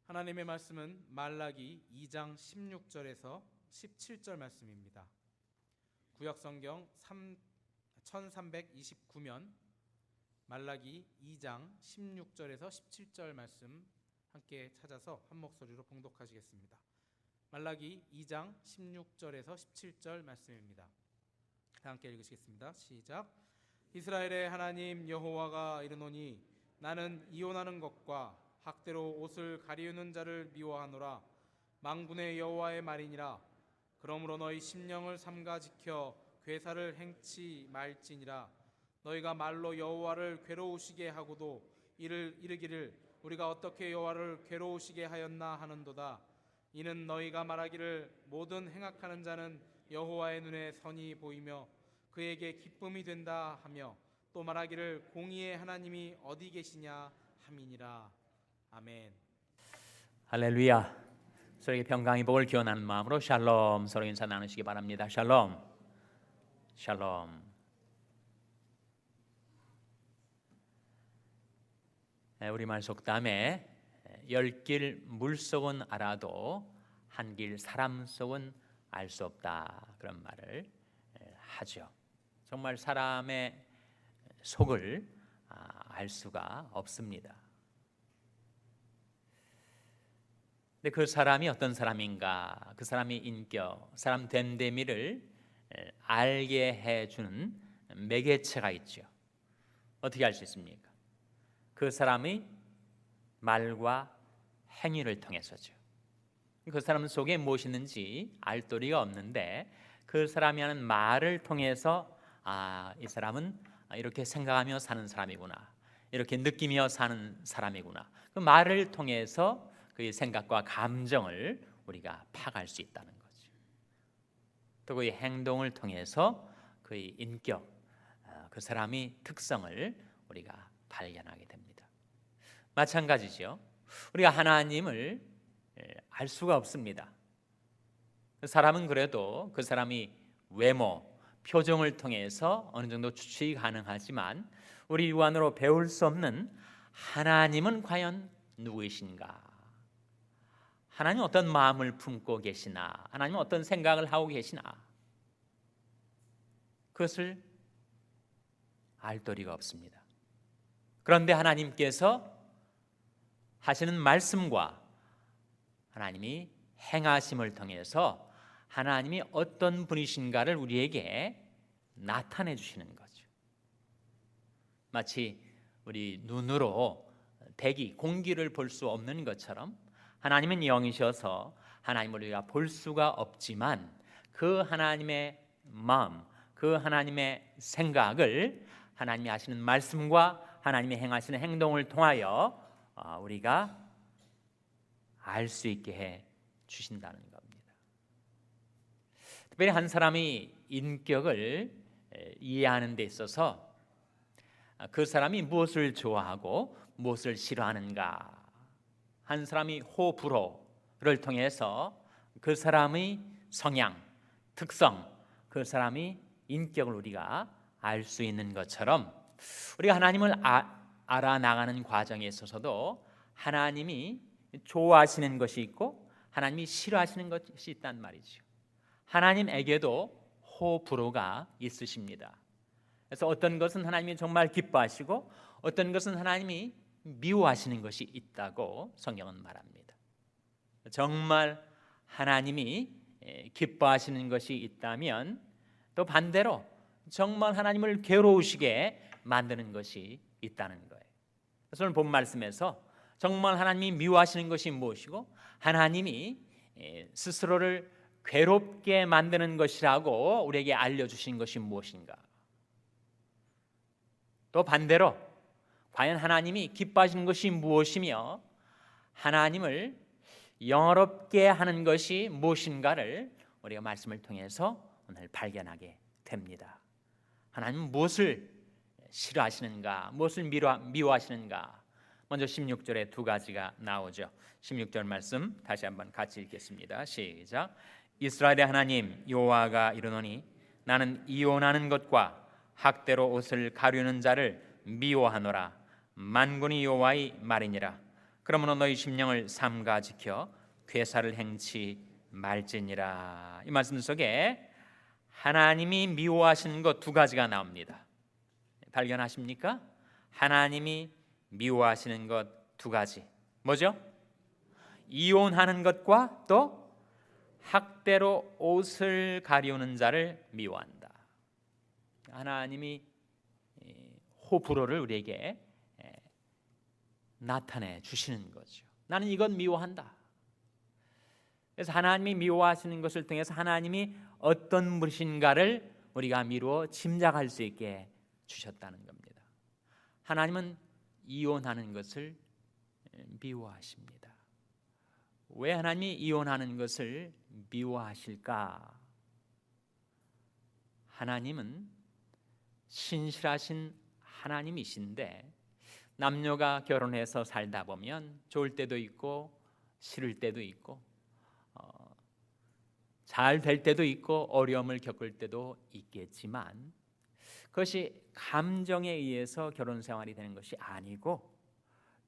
하나님의 말씀은 말라기 2장 16절에서 17절 말씀입니다. 구약성경 1329면 말라기 2장 16절에서 17절 말씀 함께 찾아서 한 목소리로 봉독하시겠습니다. 말라기 2장 16절에서 17절 말씀입니다. 함께 읽으시겠습니다. 시작. 이스라엘의 하나님 여호와가 이르노니 나는 이혼하는 것과 학대로 옷을 가리우는 자를 미워하노라. 만군의 여호와의 말이니라. 그러므로 너희 심령을 삼가 지켜 괴사를 행치 말지니라. 너희가 말로 여호와를 괴로우시게 하고도 이르기를 우리가 어떻게 여호와를 괴로우시게 하였나 하는도다. 이는 너희가 말하기를 모든 행악하는 자는 여호와의 눈에 선이 보이며 그에게 기쁨이 된다 하며 또 말하기를 공의의 하나님이 어디 계시냐 함이니라. 아멘. 할렐루야. 서로에게 평강의 복을 기원하는 마음으로 샬롬 서로 인사 나누시기 바랍니다. 샬롬. 샬롬. 우리말 속담에 열 길 물속은 알아도 한 길 사람 속은 알 수 없다, 그런 말을 하죠. 정말 사람의 속을 알 수가 없습니다. 근데 그 사람이 어떤 사람인가, 그 사람의 인격, 사람 됨됨이를 알게 해주는 매개체가 있죠. 어떻게 알 수 있습니까? 그 사람의 말과 행위를 통해서죠. 그 사람 속에 무엇이 있는지 알 도리가 없는데 그 사람이 하는 말을 통해서 이 사람은 이렇게 생각하며 사는 사람이구나, 이렇게 느끼며 사는 사람이구나, 그 말을 통해서 그의 생각과 감정을 우리가 파악할 수 있다는 거죠. 또 그의 행동을 통해서 그의 인격, 그 사람의 특성을 우리가 발견하게 됩니다. 마찬가지죠. 우리가 하나님을 알 수가 없습니다. 그 사람은 그래도 그 사람이 외모, 표정을 통해서 어느 정도 추측이 가능하지만 우리 육안으로 배울 수 없는 하나님은 과연 누구이신가? 하나님 어떤 마음을 품고 계시나? 하나님 어떤 생각을 하고 계시나? 그것을 알 도리가 없습니다. 그런데 하나님께서 하시는 말씀과 하나님이 행하심을 통해서 하나님이 어떤 분이신가를 우리에게 나타내 주시는 거죠. 마치 우리 눈으로 대기, 공기를 볼 수 없는 것처럼 하나님은 영이셔서 하나님을 우리가 볼 수가 없지만 그 하나님의 마음, 그 하나님의 생각을 하나님이 하시는 말씀과 하나님이 행하시는 행동을 통하여 우리가 알 수 있게 해 주신다는 겁니다. 특별히 한 사람이 인격을 이해하는 데 있어서 그 사람이 무엇을 좋아하고 무엇을 싫어하는가, 한 사람이 호불호를 통해서 그 사람의 성향, 특성, 그 사람의 인격을 우리가 알 수 있는 것처럼 우리가 하나님을 알아나가는 과정에 있어서도 하나님이 좋아하시는 것이 있고 하나님이 싫어하시는 것이 있단 말이죠. 하나님에게도 호불호가 있으십니다. 그래서 어떤 것은 하나님이 정말 기뻐하시고 어떤 것은 하나님이 미워하시는 것이 있다고 성경은 말합니다. 정말 하나님이 기뻐하시는 것이 있다면 또 반대로 정말 하나님을 괴로우시게 만드는 것이 있다는 거예요. 그래서 오늘 본 말씀에서 정말 하나님이 미워하시는 것이 무엇이고 하나님이 스스로를 괴롭게 만드는 것이라고 우리에게 알려주신 것이 무엇인가, 또 반대로 과연 하나님이 기뻐하시는 것이 무엇이며 하나님을 영화롭게 하는 것이 무엇인가를 우리가 말씀을 통해서 오늘 발견하게 됩니다. 하나님은 무엇을 싫어하시는가, 무엇을 미워하시는가? 먼저 16절에 두 가지가 나오죠. 16절 말씀 다시 한번 같이 읽겠습니다. 시작. 이스라엘의 하나님 여호와가 이르노니 나는 이혼하는 것과 학대로 옷을 가리우는 자를 미워하노라. 만군의 여호와의 말이니라. 그러므로 너희 심령을 삼가 지켜 괴사를 행치 말지니라. 이 말씀 속에 하나님이 미워하시는 것 두 가지가 나옵니다. 발견하십니까? 하나님이 미워하시는 것 두 가지. 뭐죠? 이혼하는 것과 또 학대로 옷을 가리우는 자를 미워한다. 하나님이 호불호를 우리에게 나타내 주시는 거죠. 나는 이건 미워한다. 그래서 하나님이 미워하시는 것을 통해서 하나님이 어떤 분이신가를 우리가 미루어 짐작할 수 있게 주셨다는 겁니다. 하나님은 이혼하는 것을 미워하십니다. 왜 하나님이 이혼하는 것을 미워하실까? 하나님은 신실하신 하나님이신데 남녀가 결혼해서 살다 보면 좋을 때도 있고 싫을 때도 있고 잘 될 때도 있고 어려움을 겪을 때도 있겠지만 그것이 감정에 의해서 결혼 생활이 되는 것이 아니고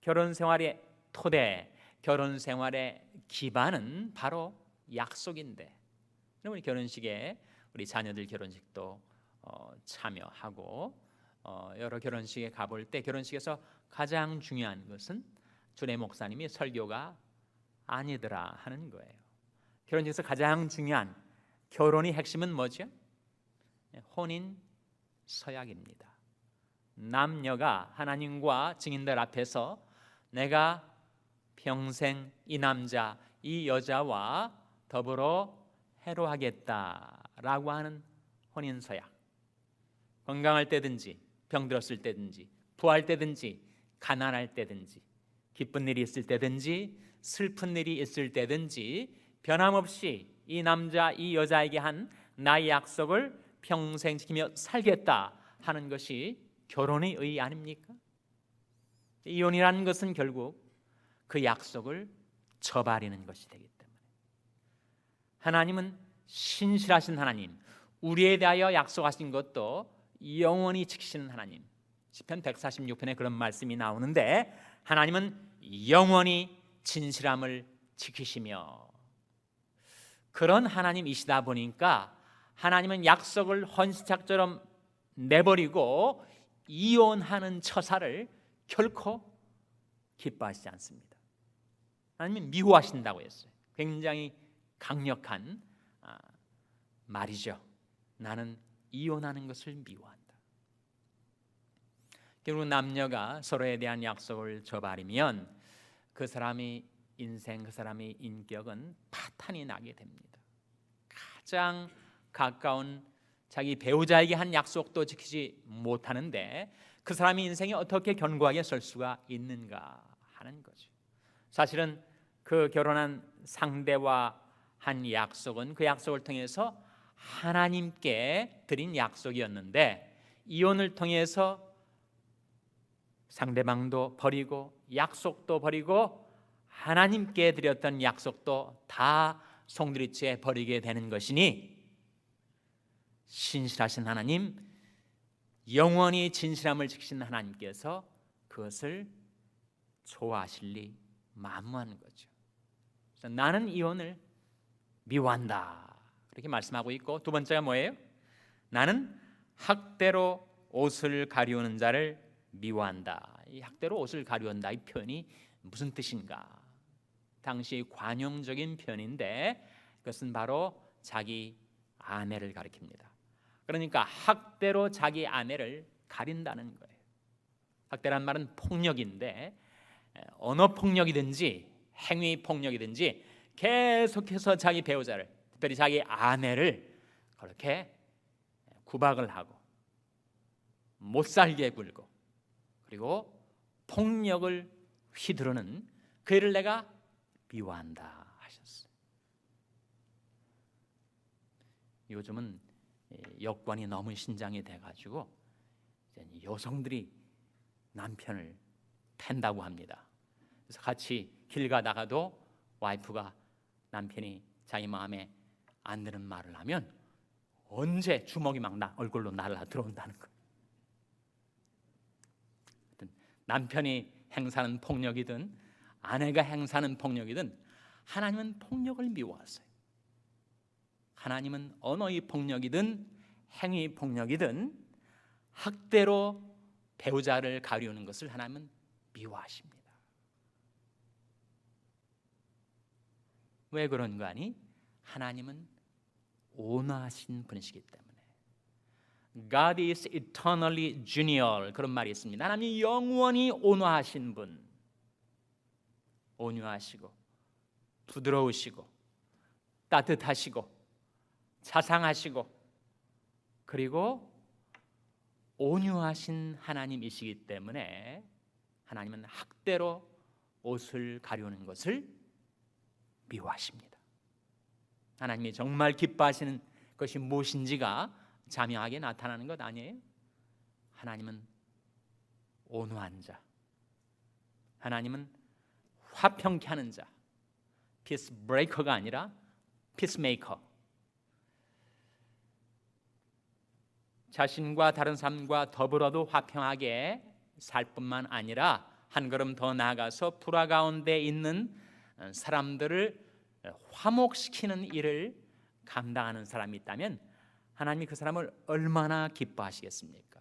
결혼 생활의 토대, 결혼 생활의 기반은 바로 약속인데 우리 결혼식에 우리 자녀들 결혼식도 참여하고 여러 결혼식에 가볼 때 결혼식에서 가장 중요한 것은 주례 목사님이 설교가 아니더라 하는 거예요. 결혼식에서 가장 중요한 결혼의 핵심은 뭐죠? 혼인 서약입니다. 남녀가 하나님과 증인들 앞에서 내가 평생 이 남자, 이 여자와 더불어 해로하겠다라고 하는 혼인 서약. 건강할 때든지 병들었을 때든지 부할 때든지 가난할 때든지 기쁜 일이 있을 때든지 슬픈 일이 있을 때든지 변함없이 이 남자 이 여자에게 한 나의 약속을 평생 지키며 살겠다 하는 것이 결혼의 의의 아닙니까? 이혼이라는 것은 결국 그 약속을 저버리는 것이 되기 때문에 하나님은 신실하신 하나님, 우리에 대하여 약속하신 것도 영원히 지키시는 하나님. 시편 146편에 그런 말씀이 나오는데 하나님은 영원히 진실함을 지키시며 그런 하나님이시다 보니까 하나님은 약속을 헌신짝처럼 내버리고 이혼하는 처사를 결코 기뻐하시지 않습니다. 하나님이 미워하신다고 했어요. 굉장히 강력한 말이죠. 나는 이혼하는 것을 미워한다. 결국 남녀가 서로에 대한 약속을 저버리면 그 사람의 인생, 그 사람의 인격은 파탄이 나게 됩니다. 가장 가까운 자기 배우자에게 한 약속도 지키지 못하는데 그 사람의 인생이 어떻게 견고하게 설 수가 있는가 하는 거죠. 사실은 그 결혼한 상대와 한 약속은 그 약속을 통해서 하나님께 드린 약속이었는데 이혼을 통해서 상대방도 버리고 약속도 버리고 하나님께 드렸던 약속도 다 송두리째 버리게 되는 것이니 신실하신 하나님, 영원히 진실함을 지키신 하나님께서 그것을 좋아하실 리 만무한 거죠. 그래서 나는 이혼을 미워한다 그렇게 말씀하고 있고 두 번째가 뭐예요? 나는 학대로 옷을 가리우는 자를 미워한다. 이 학대로 옷을 가리운다 이 표현이 무슨 뜻인가? 당시 관용적인 표현인데 그것은 바로 자기 아내를 가리킵니다. 그러니까 학대로 자기 아내를 가린다는 거예요. 학대란 말은 폭력인데 언어 폭력이든지 행위 폭력이든지 계속해서 자기 배우자를 특별히 자기 아내를 그렇게 구박을 하고 못살게 굴고 그리고 폭력을 휘두르는 그 일을 내가 미워한다 하셨어요. 요즘은 여권이 너무 신장이 돼가지고 여성들이 남편을 팬다고 합니다. 그래서 같이 길 가다가도 와이프가 남편이 자기 마음에 안 드는 말을 하면 언제 주먹이 막 얼굴로 날라 들어온다는 거예요. 남편이 행사하는 폭력이든 아내가 행사하는 폭력이든 하나님은 폭력을 미워하세요. 하나님은 언어의 폭력이든 행위 폭력이든 학대로 배우자를 가리우는 것을 하나님은 미워하십니다. 왜 그런가 하니 하나님은 온화하신 분이시기 때문에. God is eternally genial, 그런 말이 있습니다. 하나님이 영원히 온화하신 분, 온유하시고 부드러우시고 따뜻하시고 자상하시고 그리고 온유하신 하나님이시기 때문에 하나님은 학대로 옷을 가리우는 것을 미워하십니다. 하나님이 정말 기뻐하시는 것이 무엇인지가 자명하게 나타나는 것 아니에요? 하나님은 온화한 자, 하나님은 화평케 하는 자, 피스 브레이커가 아니라 피스메이커. 자신과 다른 사람과 더불어도 화평하게 살 뿐만 아니라 한 걸음 더 나아가서 불화 가운데 있는 사람들을 화목시키는 일을 감당하는 사람이 있다면 하나님이 그 사람을 얼마나 기뻐하시겠습니까?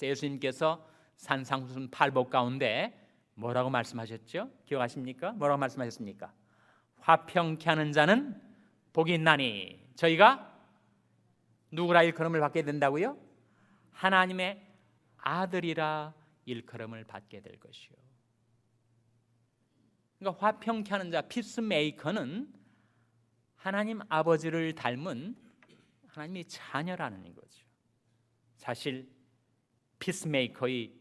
예수님께서 산상수훈 8복 가운데 뭐라고 말씀하셨죠? 기억하십니까? 뭐라고 말씀하셨습니까? 화평케 하는 자는 복이 있나니. 저희가 누구라 일컬음을 받게 된다고요? 하나님의 아들이라 일컬음을 받게 될 것이요. 그러니까 화평케 하는 자, 피스메이커는 하나님 아버지를 닮은 하나님의 자녀라는 거죠. 사실 피스메이커의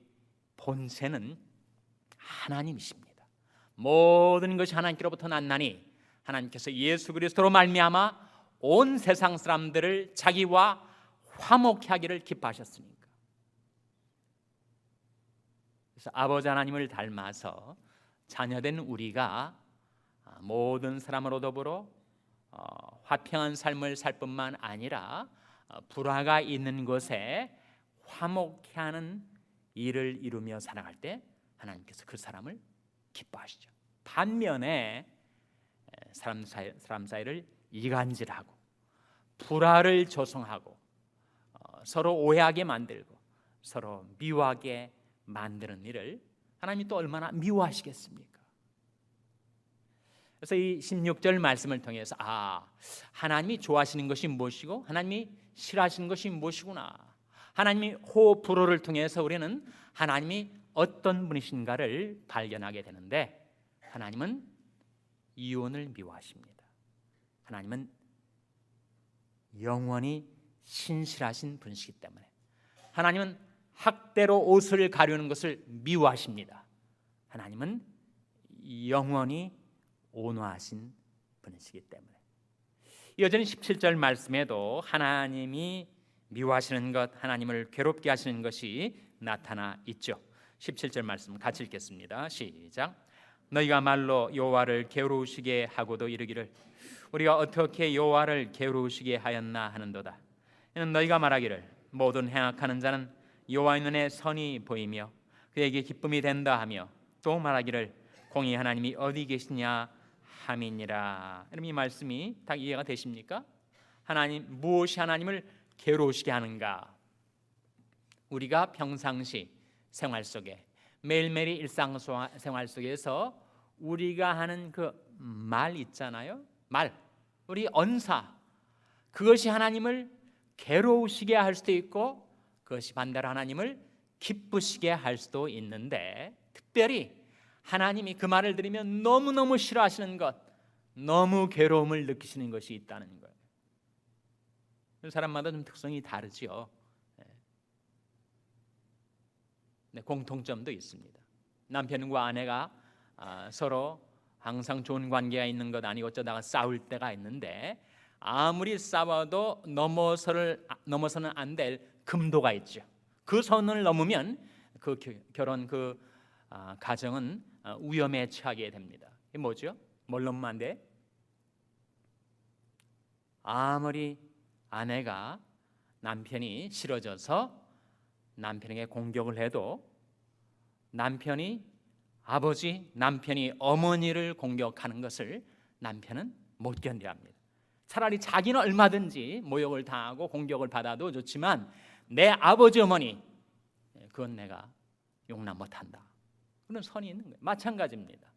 본체는 하나님이십니다. 모든 것이 하나님께로부터 났나니 하나님께서 예수 그리스도로 말미암아 온 세상 사람들을 자기와 화목케 하기를 기뻐하셨으니까. 그래서 아버지 하나님을 닮아서 자녀된 우리가 모든 사람으로 더불어 화평한 삶을 살 뿐만 아니라 불화가 있는 곳에 화목케 하는 일을 이루며 살아갈 때 하나님께서 그 사람을 기뻐하시죠. 반면에 사람 사이를 이간질하고 불화를 조성하고 서로 오해하게 만들고 서로 미워하게 만드는 일을 하나님이 또 얼마나 미워하시겠습니까? 그래서 이 16절 말씀을 통해서 하나님이 좋아하시는 것이 무엇이고 하나님이 싫어하시는 것이 무엇이구나, 하나님이 호불호를 통해서 우리는 하나님이 어떤 분이신가를 발견하게 되는데, 하나님은 이혼을 미워하십니다. 하나님은 영원히 신실하신 분이시기 때문에 하나님은 학대로 옷을 가리우는 것을 미워하십니다. 하나님은 영원히 온화하신 분이시기 때문에. 여전히 17절 말씀에도 하나님이 미워하시는 것, 하나님을 괴롭게 하시는 것이 나타나 있죠. 17절 말씀 같이 읽겠습니다. 시작. 너희가 말로 여호와를 괴로우시게 하고도 이르기를 우리가 어떻게 여호와를 괴로우시게 하였나 하는도다. 이는 너희가 말하기를 모든 행악하는 자는 여호와의 눈에 선이 보이며 그에게 기쁨이 된다 하며, 또 말하기를 공의 하나님이 어디 계시냐 함이니라. 여러분, 이 말씀이 다 이해가 되십니까? 하나님, 무엇이 하나님을 괴로우시게 하는가? 우리가 평상시 생활 속에 매일매일 일상생활 속에서 우리가 하는 그 말 있잖아요. 말, 우리 언사, 그것이 하나님을 괴로우시게 할 수도 있고 그것이 반대로 하나님을 기쁘시게 할 수도 있는데, 특별히 하나님이 그 말을 들으면 너무너무 싫어하시는 것, 너무 괴로움을 느끼시는 것이 있다는 거예요. 사람마다 좀 특성이 다르지요. 네, 공통점도 있습니다. 남편과 아내가 서로 항상 좋은 관계가 있는 것 아니고 어쩌다가 싸울 때가 있는데, 아무리 싸워도 넘어서는 안 될 금도가 있죠. 그 선을 넘으면 그 결혼, 그 가정은 위험에 처하게 됩니다. 이게 뭐죠? 뭘 넘으면 안 돼? 아무리 아내가 남편이 싫어져서 남편에게 공격을 해도 남편이 아버지, 남편이 어머니를 공격하는 것을 남편은 못 견뎌합니다. 차라리 자기는 얼마든지 모욕을 당하고 공격을 받아도 좋지만 내 아버지, 어머니, 그건 내가 용납 못한다. 그런 선이 있는 거예요. 마찬가지입니다.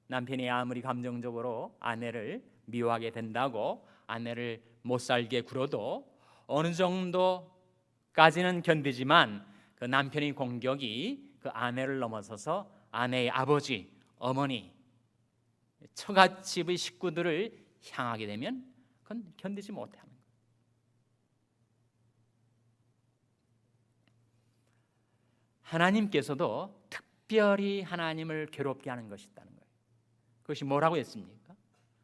남편이 아무리 감정적으로 아내를 미워하게 된다고 아내를 못 살게 굴어도 어느 정도까지는 견디지만 그 남편의 공격이 그 아내를 넘어서서 아내의 아버지, 어머니, 처갓집의 식구들을 향하게 되면 그건 견디지 못하는 거예요. 하나님께서도 특별히 하나님을 괴롭게 하는 것이 있다는 거예요. 그것이 뭐라고 했습니까?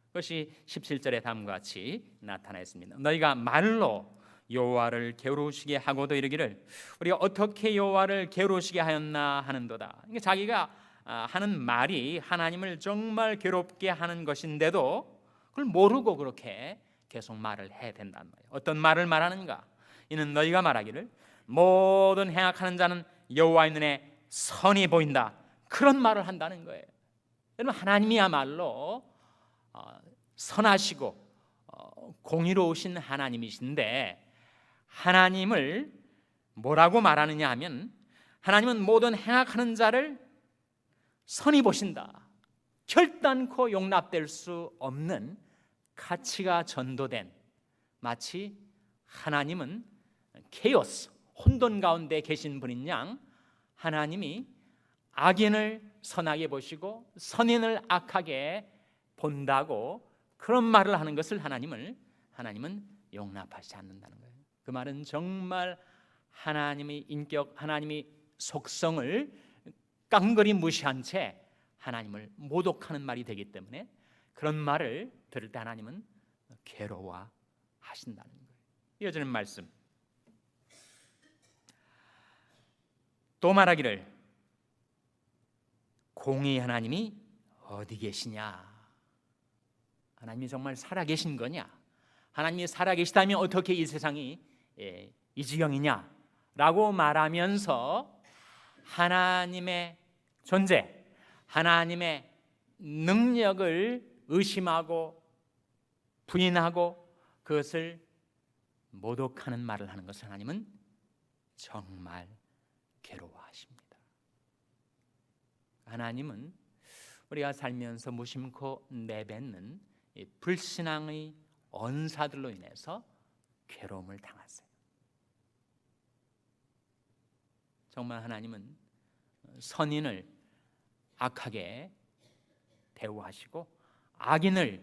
그것이 17절에 다음과 같이 나타나 있습니다. 너희가 말로 여호와를 게으르시게 하고도 이르기를 우리가 어떻게 여호와를 게으르시게 하였나 하는도다. 그러니까 자기가 하는 말이 하나님을 정말 괴롭게 하는 것인데도 그걸 모르고 그렇게 계속 말을 해야 된단 말이에요. 어떤 말을 말하는가? 이는 너희가 말하기를 모든 행악하는 자는 여호와의 눈에 선이 보인다. 그런 말을 한다는 거예요. 여러분, 하나님이야말로 선하시고 공의로우신 하나님이신데 하나님을 뭐라고 말하느냐 하면 하나님은 모든 행악하는 자를 선히 보신다. 결단코 용납될 수 없는 가치가 전도된, 마치 하나님은 케오스, 혼돈 가운데 계신 분인 양 하나님이 악인을 선하게 보시고 선인을 악하게 본다고 그런 말을 하는 것을 하나님은 용납하지 않는다는 거예요. 그 말은 정말 하나님의 인격, 하나님의 속성을 깡그리 무시한 채 하나님을 모독하는 말이 되기 때문에 그런 말을 들을 때 하나님은 괴로워하신다는 거예요. 이어지는 말씀, 또 말하기를 공의 하나님이 어디 계시냐? 하나님이 정말 살아계신 거냐? 하나님이 살아계시다면 어떻게 이 세상이 이 지경이냐? 라고 말하면서 하나님의 존재, 하나님의 능력을 의심하고 부인하고 그것을 모독하는 말을 하는 것을 하나님은 정말 괴로워하십니다. 하나님은 우리가 살면서 무심코 내뱉는 이 불신앙의 언사들로 인해서 괴로움을 당하세요. 정말 하나님은 선인을 악하게 대우하시고 악인을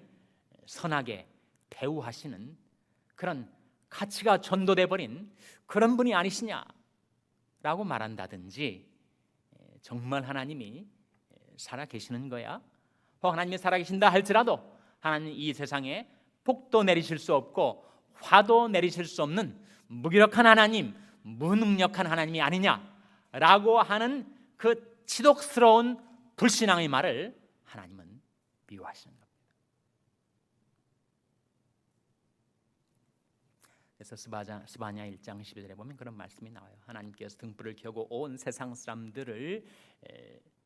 선하게 대우하시는 그런 가치가 전도돼 버린 그런 분이 아니시냐라고 말한다든지 정말 하나님이 살아계시는 거야? 혹 하나님이 살아계신다 할지라도 하나님 이 세상에 복도 내리실 수 없고 화도 내리실 수 없는 무기력한 하나님, 무능력한 하나님이 아니냐라고 하는 그 치독스러운 불신앙의 말을 하나님은 미워하시는 겁니다. 그래서 스바냐 1장 11절에 보면 그런 말씀이 나와요. 하나님께서 등불을 켜고 온 세상 사람들을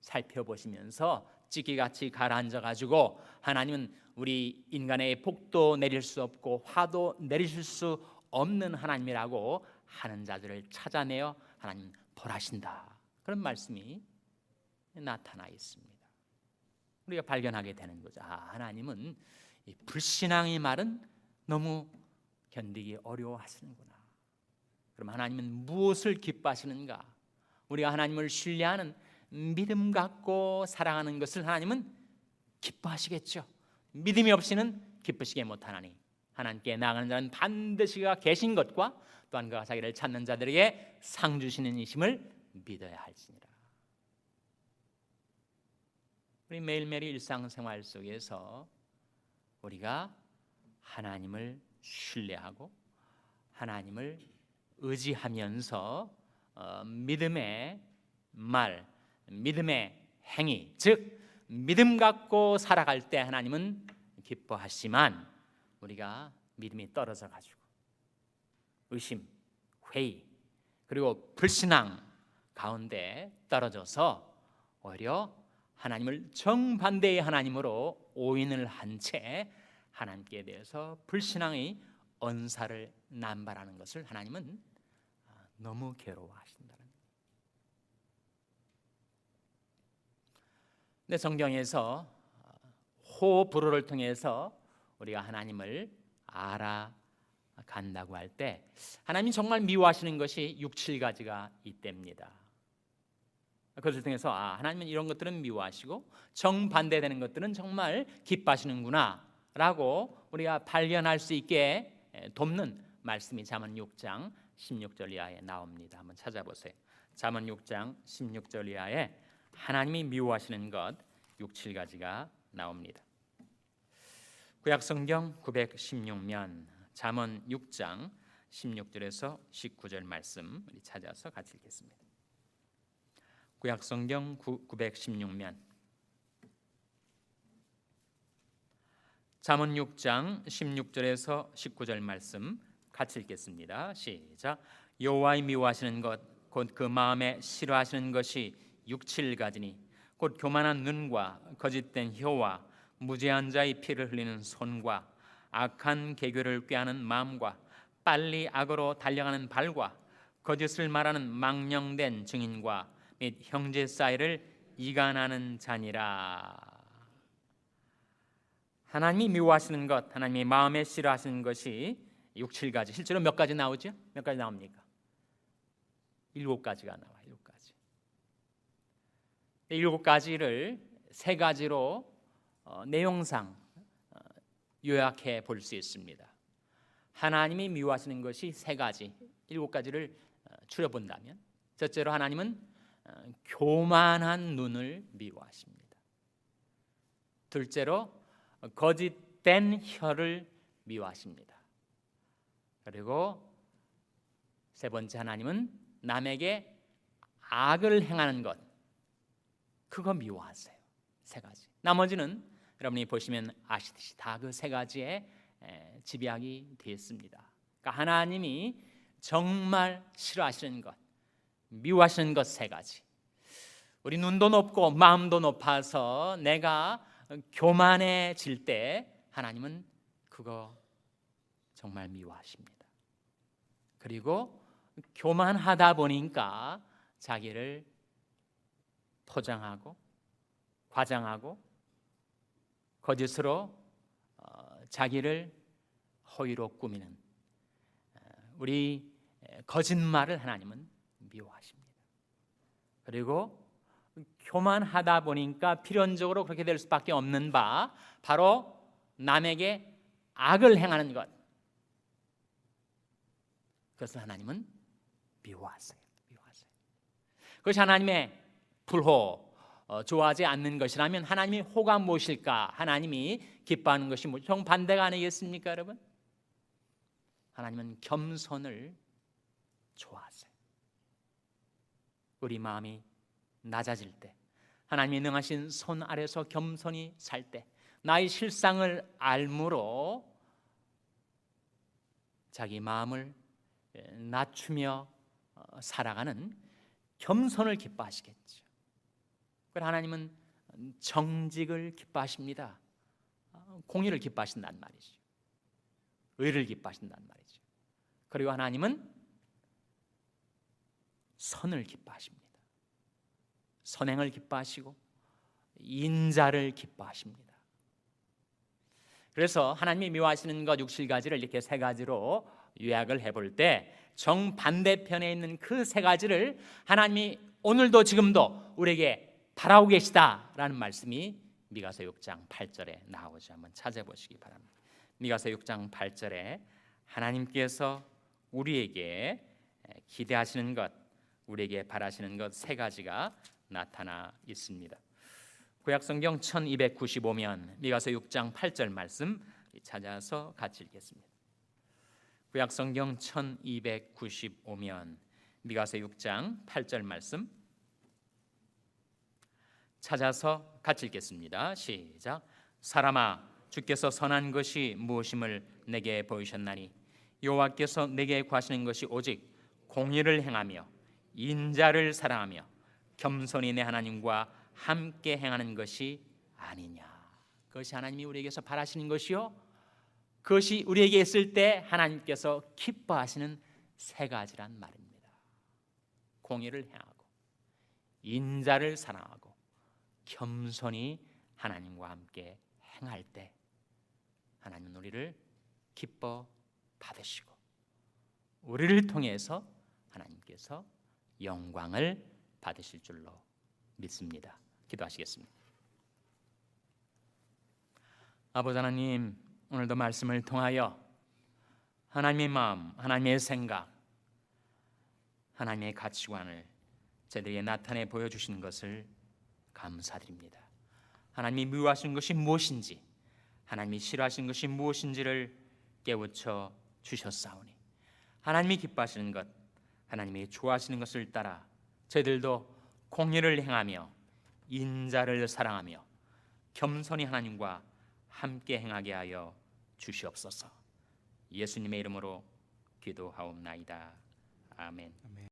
살펴보시면서 찌개같이 가라앉아 가지고 하나님은 우리 인간의 복도 내릴 수 없고 화도 내리실 수 없는 하나님이라고 하는 자들을 찾아내어 하나님 벌하신다. 그런 말씀이 나타나 있습니다. 우리가 발견하게 되는 거죠. 하나님은 이 불신앙의 말은 너무 견디기 어려워하시는구나. 그럼 하나님은 무엇을 기뻐하시는가? 우리가 하나님을 신뢰하는 믿음 갖고 사랑하는 것을 하나님은 기뻐하시겠죠. 믿음이 없이는 기쁘시게 못하나니 하나님께 나아가는 자는 반드시 그가 계신 것과 또한 그가 자기를 찾는 자들에게 상 주시는 이심을 믿어야 할지니라. 우리 매일매일 일상생활 속에서 우리가 하나님을 신뢰하고 하나님을 의지하면서 믿음의 말, 믿음의 행위, 즉 믿음 갖고 살아갈 때 하나님은 기뻐하시지만 우리가 믿음이 떨어져 가지고 의심, 회의 그리고 불신앙 가운데 떨어져서 오히려 하나님을 정반대의 하나님으로 오인을 한 채 하나님께 대해서 불신앙의 언사를 남발하는 것을 하나님은 너무 괴로워하신다는 거예요. 근데 성경에서 호불호를 통해서 우리가 하나님을 알아간다고 할 때 하나님이 정말 미워하시는 것이 6, 7가지가 있답니다. 그것을 통해서 하나님은 이런 것들은 미워하시고 정반대되는 것들은 정말 기뻐하시는구나 라고 우리가 발견할 수 있게 돕는 말씀이 잠언 6장 16절 이하에 나옵니다. 한번 찾아보세요. 잠언 6장 16절 이하에 하나님이 미워하시는 것 6, 7가지가 나옵니다. 구약성경 916면 잠언 6장 16절에서 19절 말씀 우리 찾아서 같이 읽겠습니다. 구약성경 916면 잠언 6장 16절에서 19절 말씀 같이 읽겠습니다. 시작. 여호와의 미워하시는 것 곧 그 마음에 싫어하시는 것이 6, 7가지니 곧 교만한 눈과 거짓된 혀와 무죄한 자의 피를 흘리는 손과 악한 계교를 꾀하는 마음과 빨리 악으로 달려가는 발과 거짓을 말하는 망령된 증인과 및 형제 사이를 이간하는 자니라. 하나님이 미워하시는 것, 하나님이 마음에 싫어하시는 것이 6, 7가지. 실제로 몇 가지 나오죠? 몇 가지 나옵니까? 7가지가 나와요. 7가지. 7가지를 3가지로 내용상 요약해 볼 수 있습니다. 하나님이 미워하시는 것이 3가지, 7가지를 추려본다면 첫째로 하나님은 교만한 눈을 미워하십니다. 둘째로 거짓된 혀를 미워하십니다. 그리고 세 번째 하나님은 남에게 악을 행하는 것, 그거 미워하세요. 3가지. 나머지는 여러분이 보시면 아시듯이 다 그 3가지에 집약이 되어 있습니다. 그러니까 하나님이 정말 싫어하시는 것, 미워하시는 것 3가지. 우리 눈도 높고 마음도 높아서 내가 교만해질 때 하나님은 그거 정말 미워하십니다. 그리고 교만하다 보니까 자기를 포장하고 과장하고 거짓으로 자기를 허위로 꾸미는 우리 거짓말을 하나님은 미워하십니다. 그리고 교만하다 보니까 필연적으로 그렇게 될 수밖에 없는 바 바로 남에게 악을 행하는 것, 그것을 하나님은 미워하세요. 그것이 하나님의 불호, 좋아하지 않는 것이라면 하나님이 호가 무엇일까? 하나님이 기뻐하는 것이 정반대가 아니겠습니까, 여러분? 하나님은 겸손을 좋아하세요. 우리 마음이 낮아질 때, 하나님이 능하신 손 아래서 겸손히 살 때, 나의 실상을 알므로 자기 마음을 낮추며 살아가는 겸손을 기뻐하시겠죠. 그러나 하나님은 정직을 기뻐하십니다. 공의를 기뻐하신다는 말이죠. 의를 기뻐하신다는 말이죠. 그리고 하나님은 선을 기뻐하십니다. 선행을 기뻐하시고 인자를 기뻐하십니다. 그래서 하나님이 미워하시는 것 6, 7가지를 이렇게 3가지로 요약을 해볼 때 정반대편에 있는 그 3가지를 하나님이 오늘도 지금도 우리에게 바라고 계시다라는 말씀이 미가서 6장 8절에 나오죠. 한번 찾아보시기 바랍니다. 미가서 6장 8절에 하나님께서 우리에게 기대하시는 것, 우리에게 바라시는 것 3가지가 나타나 있습니다. 구약성경 1295면 미가서 6장 8절 말씀 찾아서 같이 읽겠습니다. 구약성경 1295면 미가서 6장 8절 말씀 찾아서 같이 읽겠습니다. 시작. 사람아, 주께서 선한 것이 무엇임을 내게 보이셨나니 여호와께서 내게 구하시는 것이 오직 공의를 행하며 인자를 사랑하며 겸손히 내 하나님과 함께 행하는 것이 아니냐. 그것이 하나님이 우리에게서 바라시는 것이요, 그것이 우리에게 있을 때 하나님께서 기뻐하시는 세 가지란 말입니다. 공의를 행하고, 인자를 사랑하고, 겸손히 하나님과 함께 행할 때 하나님은 우리를 기뻐 받으시고 우리를 통해서 하나님께서 영광을 받으실 줄로 믿습니다. 기도하시겠습니다. 아버지 하나님, 오늘도 말씀을 통하여 하나님의 마음, 하나님의 생각, 하나님의 가치관을 저희들에게 나타내 보여주신 것을 감사드립니다. 하나님이 미워하시는 것이 무엇인지, 하나님이 싫어하시는 것이 무엇인지를 깨우쳐 주셨사오니 하나님이 기뻐하시는 것, 하나님이 좋아하시는 것을 따라 저희들도 공의를 행하며 인자를 사랑하며 겸손히 하나님과 함께 행하게 하여 주시옵소서. 예수님의 이름으로 기도하옵나이다. 아멘.